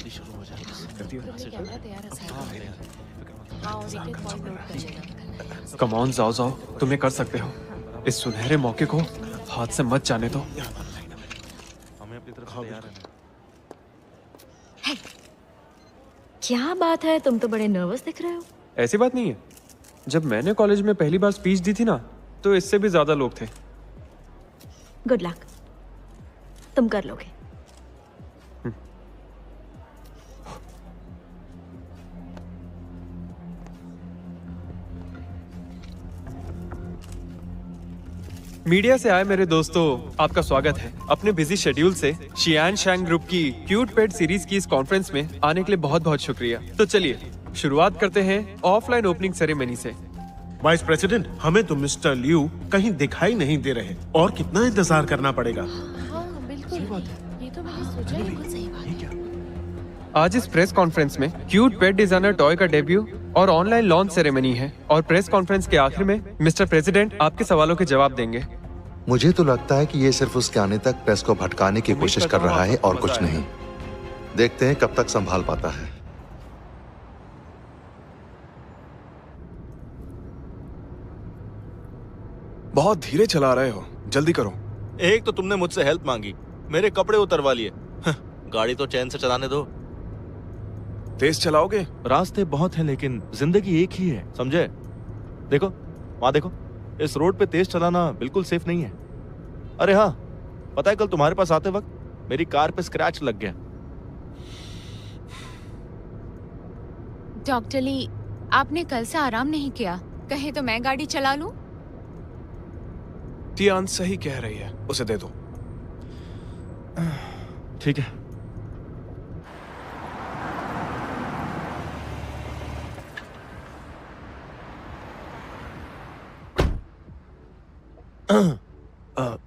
जल्दी शुरू हो जाए। कम ऑन जाओ जाओ, तुम ये कर सकते हो। इस सुनहरे मौके को हाथ से मत जाने दो। हमें अपनी तरफ से तैयार रहना है। क्या बात है, तुम तो बड़े नर्वस दिख रहे हो। ऐसी बात नहीं है। जब मैंने कॉलेज में पहली बार स्पीच दी थी ना, तो इससे भी ज्यादा लोग थे। गुड लक, तुम कर लोगे। मीडिया से आए मेरे दोस्तों, आपका स्वागत है। अपने बिजी शेड्यूल से शियान शैंग ग्रुप की क्यूट पेट सीरीज की इस कॉन्फ्रेंस में आने के लिए बहुत बहुत शुक्रिया। तो चलिए शुरुआत करते हैं ऑफलाइन ओपनिंग सेरेमनी से। वाइस प्रेसिडेंट, हमें तो मिस्टर लियू कहीं दिखाई नहीं दे रहे और कितना इंतजार करना पड़ेगा। हाँ बिल्कुल, ये तो मैंने सोचा ही बिल्कुल सही बात है। आज इस प्रेस कॉन्फ्रेंस में क्यूट पेट डिजाइनर टॉय का डेब्यू और ऑनलाइन लॉन्च सेरेमनी है। और प्रेस कॉन्फ्रेंस के आखिर में मिस्टर प्रेसिडेंट आपके सवालों के जवाब देंगे। मुझे तो लगता है कि ये सिर्फ उसके आने तक प्रेस को भटकाने की कोशिश कर रहा है और कुछ नहीं। देखते हैं कब तक संभाल पाता है। बहुत धीरे चला रहे हो, जल्दी करो। एक तो तुमने मुझसे हेल्प मांगी, मेरे कपड़े उतरवा लिए। गाड़ी तो चैन से चलाने दो। तेज चलाओगे? रास्ते बहुत हैं लेकिन जिंदगी एक ही है, समझे? देखो वहां देखो, इस रोड पे तेज चलाना बिल्कुल सेफ नहीं है। अरे हाँ, पता है कल तुम्हारे पास आते वक्त मेरी कार पे स्क्रैच लग गया। डॉक्टर ली, आपने कल से आराम नहीं किया, कहे तो मैं गाड़ी चला लूं? तियान सही कह रही है, उसे दे दो। ठीक है।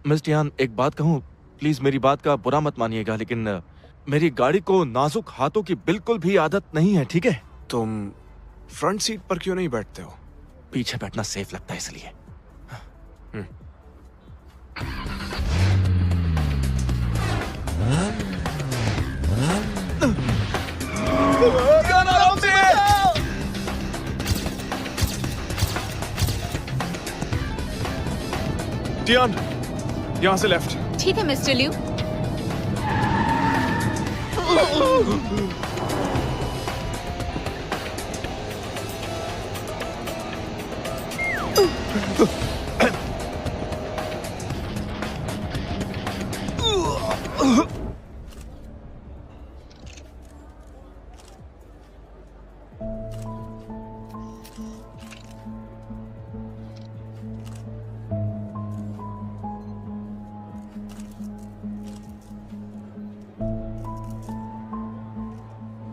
मिस टियान, एक बात कहूँ प्लीज, मेरी बात का बुरा मत मानिएगा, लेकिन मेरी गाड़ी को नाजुक हाथों की बिल्कुल भी आदत नहीं है, ठीक है? तुम फ्रंट सीट पर क्यों नहीं बैठते हो? पीछे बैठना सेफ लगता है इसलिए। तियान, यहाँ से लेफ्ट। ठीक है मिस्टर लियू।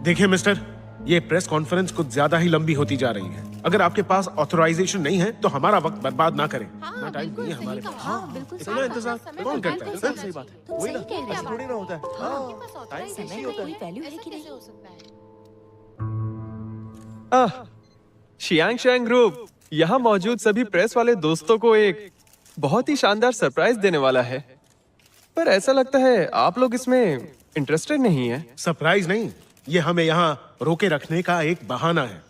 देखिए मिस्टर, ये प्रेस कॉन्फ्रेंस कुछ ज्यादा ही लंबी होती जा रही है। अगर आपके पास ऑथराइजेशन नहीं है तो हमारा वक्त बर्बाद ना करें। ना टाइम नहीं है हमारे पास। हाँ बिल्कुल इतना इंतजार कौन करता है? सही सही बात है। तुम वही सही ना, कह रहे ऐसे हो। थोड़ी ना होता है। आपके पास टाइम authorization इसी की होता है। कोई वैल्यू है कि नहीं? हो सकता है? शियांग शैंग ग्रुप यहाँ मौजूद सभी प्रेस वाले दोस्तों को एक बहुत ही शानदार सरप्राइज देने वाला है। पर ऐसा लगता है आप लोग इसमें इंटरेस्टेड नहीं है। सरप्राइज नहीं, ये हमें यहाँ रोके रखने का एक बहाना है।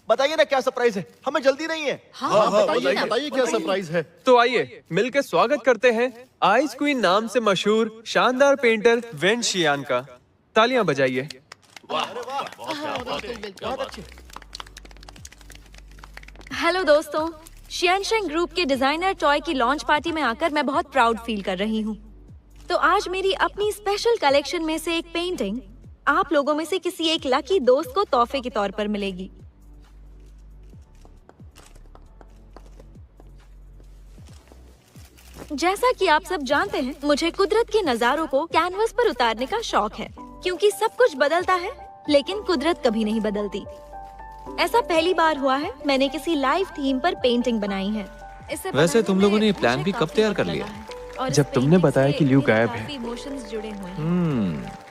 बताइए ना क्या सरप्राइज है, हमें जल्दी नहीं है। हाँ बताइए क्या सरप्राइज है? तो आइए मिलकर स्वागत करते हैं आइस क्वीन नाम से मशहूर शानदार पेंटर वेन शियान का। तालियां बजाइए। हेलो दोस्तों, शियान शैंग ग्रुप के डिजाइनर टॉय की लॉन्च पार्टी में आकर मैं बहुत प्राउड फील कर रही हूँ। तो आज मेरी अपनी स्पेशल कलेक्शन में से एक पेंटिंग आप लोगों में से किसी एक लकी दोस्त को तोहफे के तौर पर मिलेगी। जैसा कि आप सब जानते हैं, मुझे कुदरत के नजारों को कैनवस पर उतारने का शौक है, क्योंकि सब कुछ बदलता है लेकिन कुदरत कभी नहीं बदलती। ऐसा पहली बार हुआ है मैंने किसी लाइव थीम पर पेंटिंग बनाई है। वैसे तुम लोगों ने ये प्लान भी कब तैयार कर लिया? और जब तुमने बताया कि ल्यू गायब है। इमोशंस जुड़े हुए हैं।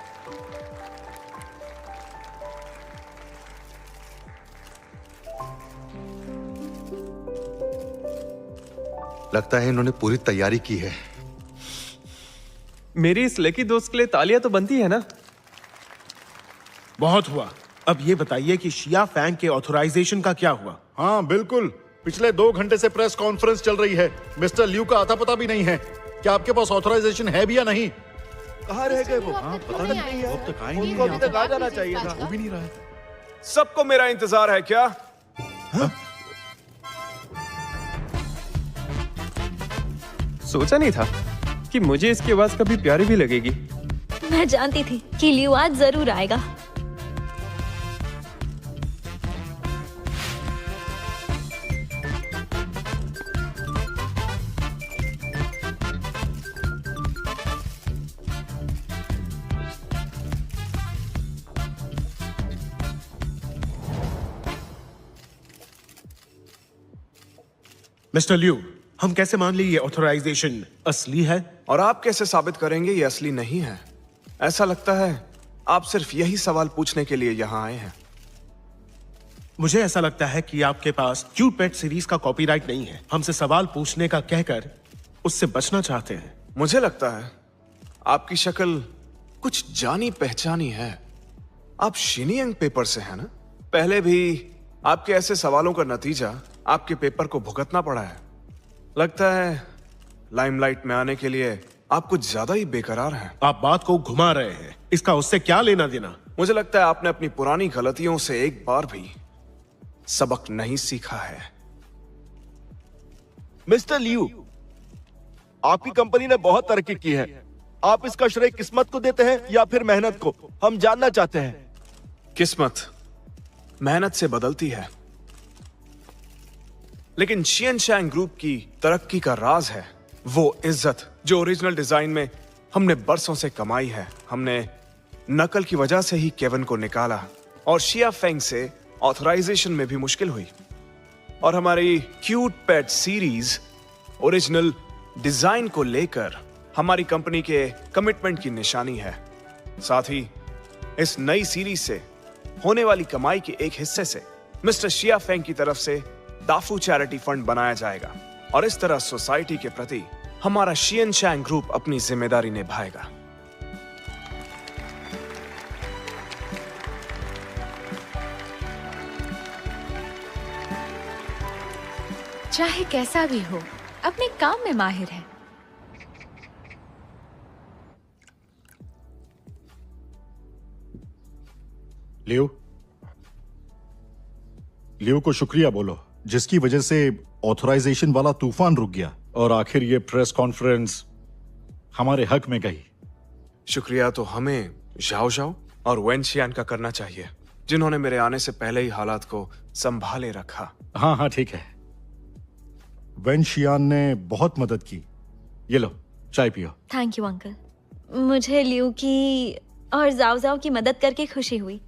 लगता है इन्होंने पूरी तैयारी की है। मेरी इस लकी दोस्त के लिए तालियां तो बनती है ना? बहुत हुआ। अब ये बताइए कि शिया फैंग के ऑथराइजेशन का क्या हुआ? हाँ बिल्कुल, पिछले 2 घंटे से प्रेस कॉन्फ्रेंस चल रही है। मिस्टर लिू का आता पता भी नहीं है। क्या आपके पास ऑथराइजेशन है भी या नहीं? कहाँ रह गए वो? हाँ, पता नहीं, अब तक आए उनको अभी तक आ जाना चाहिए था। वो भी नहीं रहा है। सबको मेरा इंतजार है क्या? सोचा नहीं था कि मुझे इसकी आवाज कभी प्यारी भी लगेगी। मैं जानती थी कि लियो आज जरूर आएगा। मिस्टर लिू, हम कैसे मान ली ये ऑथराइजेशन असली है? और आप कैसे साबित करेंगे ये असली नहीं है? ऐसा लगता है आप सिर्फ यही सवाल पूछने के लिए यहाँ आए हैं। मुझे ऐसा लगता है कि आपके पास क्यूट पेट सीरीज का कॉपीराइट नहीं है। हमसे सवाल पूछने का कहकर उससे बचना चाहते हैं। मुझे लगता है आपकी शक्ल कुछ जानी पहचानी है। आप शिनियंग पेपर से हैं ना? पहले भी आपके ऐसे सवालों का नतीजा आपके पेपर को भुगतना पड़ा है। लगता है लाइमलाइट में आने के लिए आप कुछ ज्यादा ही बेकरार हैं। आप बात को घुमा रहे हैं, इसका उससे क्या लेना देना? मुझे लगता है आपने अपनी पुरानी गलतियों से एक बार भी सबक नहीं सीखा है। मिस्टर लियू, आपकी कंपनी ने बहुत तरक्की की है। आप इसका श्रेय किस्मत को देते हैं या फिर मेहनत को? हम जानना चाहते हैं। किस्मत मेहनत से बदलती है, लेकिन शियनशैंग ग्रुप की तरक्की का राज है वो इज्जत जो ओरिजिनल डिजाइन में हमने बरसों से कमाई है। हमने नकल की वजह से ही केविन को निकाला और शिया फेंग से ऑथराइजेशन में भी मुश्किल हुई। और हमारी क्यूट पेट सीरीज ओरिजिनल डिजाइन को लेकर हमारी कंपनी के कमिटमेंट की निशानी है। साथ ही इस नई सीरीज से होने वाली कमाई के एक हिस्से से मिस्टर शिया फेंग की तरफ से दाफू चैरिटी फंड बनाया जाएगा और इस तरह सोसाइटी के प्रति हमारा शियनशैंग ग्रुप अपनी जिम्मेदारी निभाएगा। चाहे कैसा भी हो, अपने काम में माहिर है। लियो को शुक्रिया बोलो, जिसकी वजह से ऑथराइजेशन वाला तूफान रुक गया और आखिर ये प्रेस कॉन्फ्रेंस हमारे हक में गई। शुक्रिया तो हमें झाओ झाओ और वेनशियान का करना चाहिए, जिन्होंने मेरे आने से पहले ही हालात को संभाले रखा। हाँ हाँ ठीक है, वेनशियान ने बहुत मदद की। ये लो चाय पियो। Thank you uncle. मुझे लियू की और जाओ जाओ की मदद करके खुशी हुई।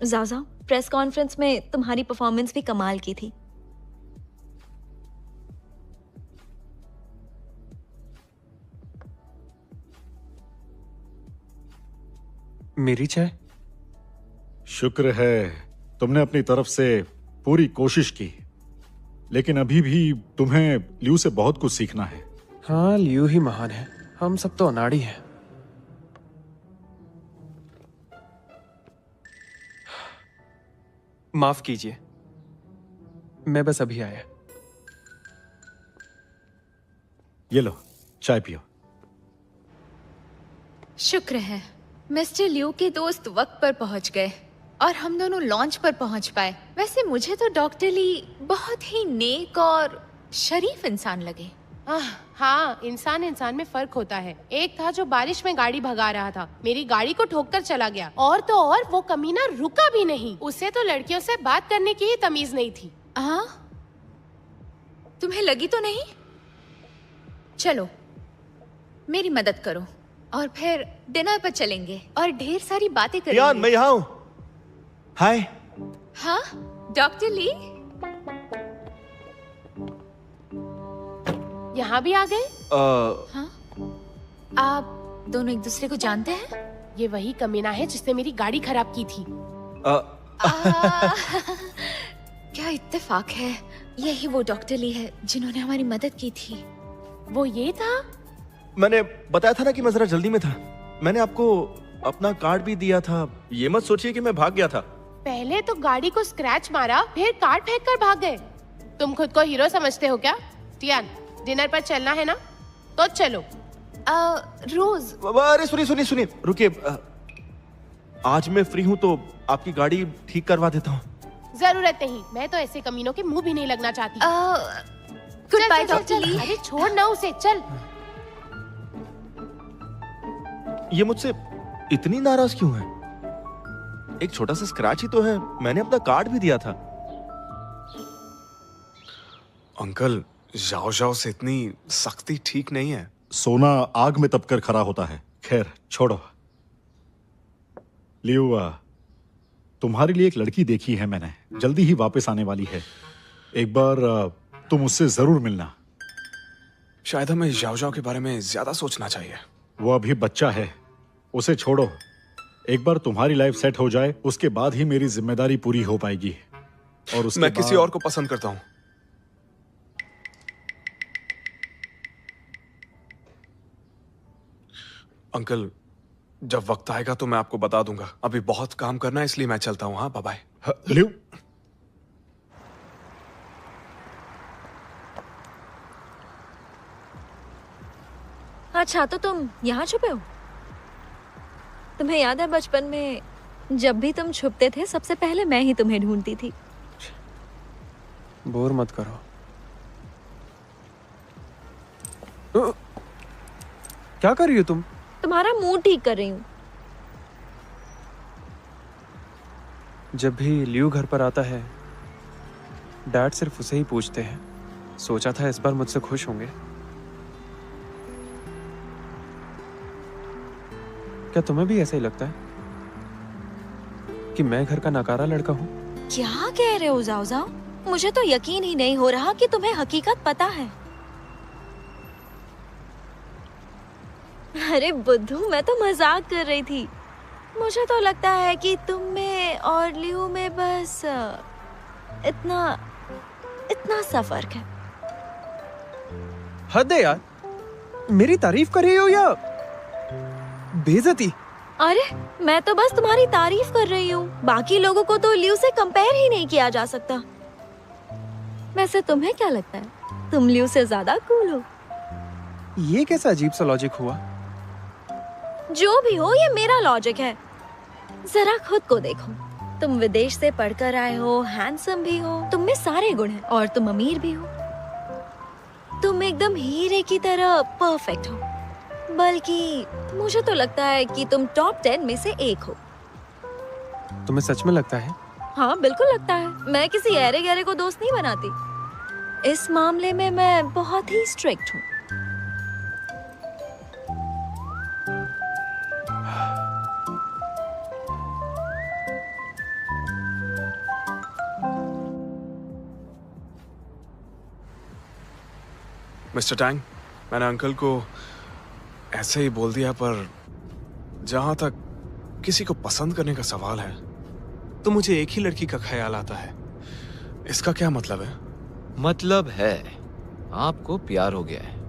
जाओ जाओ, प्रेस कॉन्फ्रेंस में तुम्हारी परफॉर्मेंस भी कमाल की थी। मेरी चाय? शुक्र है तुमने अपनी तरफ से पूरी कोशिश की, लेकिन अभी भी तुम्हें लियू से बहुत कुछ सीखना है। हाँ, लियू ही महान है, हम सब तो अनाड़ी हैं। माफ कीजिए, मैं बस अभी आया। ये लो चाय पियो। शुक्र है मिस्टर लियू के दोस्त वक्त पर पहुंच गए और हम दोनों लॉन्च पर पहुंच पाए। वैसे मुझे तो डॉक्टर ली बहुत ही नेक और शरीफ इंसान लगे। हाँ, इंसान इंसान में फर्क होता है। एक था जो बारिश में गाड़ी भगा रहा था, मेरी गाड़ी को ठोक कर चला गया। और तो और वो कमीना रुका भी नहीं। उसे तो लड़कियों से बात करने की ही तमीज नहीं थी। हाँ, तुम्हें लगी तो नहीं? चलो मेरी मदद करो और फिर डिनर पर चलेंगे और ढेर सारी बातें करेंगे। यान, मैं यहाँ हूँ। हाय। हाँ डॉक्टर ली, यहाँ भी आ गए? हाँ, आप दोनों एक दूसरे को जानते हैं? ये वही कमीना है जिसने मेरी गाड़ी खराब की थी। क्या इत्तेफाक है, यही वो डॉक्टर ली है जिन्होंने हमारी मदद की थी। वो ये था? मैंने बताया था ना कि मैं जरा जल्दी में था। मैंने आपको अपना कार्ड भी दिया था। ये मत सोचिए कि मैं भाग गया था। पहले तो गाड़ी को स्क्रैच मारा, फिर कार्ड फेंक कर भाग गए। तुम खुद को हीरो समझते हो क्या? टियान, डिनर पर चलना है ना? तो चलो। रोज, अरे सुनिए रुकिए। आज मैं फ्री हूँ तो आपकी गाड़ी ठीक करवा देता हूँ। जरूरत नहीं, मैं तो ऐसे कमीनों के मुंह भी नहीं लगना चाहती। गुड बाय चल, डॉक्टर ली। अरे छोड़ ना उसे, चल। ये मुझसे इतनी नाराज क्यों है? एक छोटा सा स्क्रैच ही तो है, मैंने अपना कार्ड भी दिया था। अंकल, जाओ जाओ से इतनी सख्ती ठीक नहीं है। सोना आग में तपकर खरा होता है। खैर छोड़ो। लियो, तुम्हारे लिए एक लड़की देखी है मैंने, जल्दी ही वापस आने वाली है। एक बार तुम उससे जरूर मिलना। शायद हमें जाओ जाओ के बारे में ज्यादा सोचना चाहिए। वो अभी बच्चा है, उसे छोड़ो। एक बार तुम्हारी लाइफ सेट हो जाए, उसके बाद ही मेरी जिम्मेदारी पूरी हो पाएगी। और उसके मैं किसी बाद... और को पसंद करता हूँ। अंकल, जब वक्त आएगा तो मैं आपको बता दूंगा। अभी बहुत काम करना है, इसलिए मैं चलता हूँ। हाँ, बाय बाय। लियो, अच्छा, तो तुम यहाँ छुपे हो? तुम्हें याद है बचपन में जब भी तुम छुपते थे, सबसे पहले मैं ही तुम्हें ढूंढती थी। बोर मत करो। क्या कर रही हो तुम? तुम्हारा मूड ठीक कर रही हूँ। जब भी लियो घर पर आता है, डैड सिर्फ उसे ही पूछते हैं। सोचा था इस बार मुझसे खुश होंगे। क्या तुम्हें भी ऐसा ही लगता है कि मैं घर का नकारा लड़का हूँ? क्या कह रहे हो जाओ जाओ? मुझे तो यकीन ही नहीं हो रहा कि तुम्हें हकीकत पता है। अरे बुद्धू, मैं तो मजाक कर रही थी। मुझे तो लगता है कि तुम में और लियो में बस इतना सा फर्क है। हद है यार, मेरी तारीफ कर रही हो या बेइज्जती? अरे मैं तो बस तुम्हारी तारीफ कर रही हूँ। बाकी लोगों को तो लियो से कंपेयर ही नहीं किया जा सकता। वैसे तुम्हें क्या लगता है, तुम लियो से ज्यादा कूल हो? ये कैसा अजीब सा लॉजिक हुआ? जो भी हो, ये मेरा लॉजिक है। जरा खुद को देखो। तुम विदेश से पढ़कर आए हो, हैंडसम भी हो, तुम में सारे गुण हैं, और तुम अमीर भी हो। तुम एकदम हीरे की तरह परफेक्ट हो। बल्कि मुझे तो लगता है कि तुम टॉप 10 में से एक हो। तुम्हें सच में लगता है? हाँ बिल्कुल लगता है। मैं किसी ऐरे गहरे को दोस्त नहीं बनाती। इस मामले में मैं बहुत ही स्ट्रिक्ट हूँ। मिस्टर टैंग, मैंने अंकल को ऐसे ही बोल दिया, पर जहां तक किसी को पसंद करने का सवाल है तो मुझे एक ही लड़की का ख्याल आता है। इसका क्या मतलब है? मतलब है आपको प्यार हो गया है।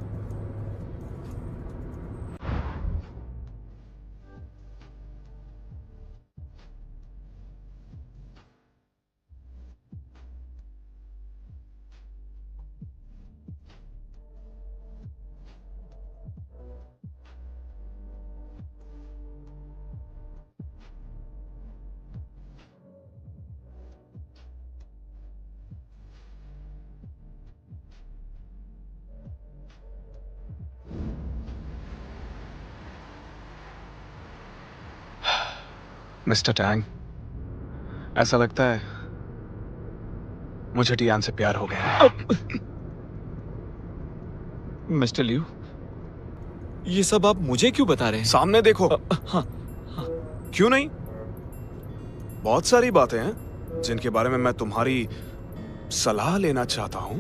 मिस्टर टैंग, ऐसा लगता है मुझे टियान से प्यार हो गया है। मिस्टर लियो, ये सब आप मुझे क्यों बता रहे हैं? सामने देखो। हाँ, क्यों नहीं? बहुत सारी बातें हैं जिनके बारे में मैं तुम्हारी सलाह लेना चाहता हूं।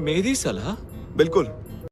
मेरी सलाह? बिल्कुल।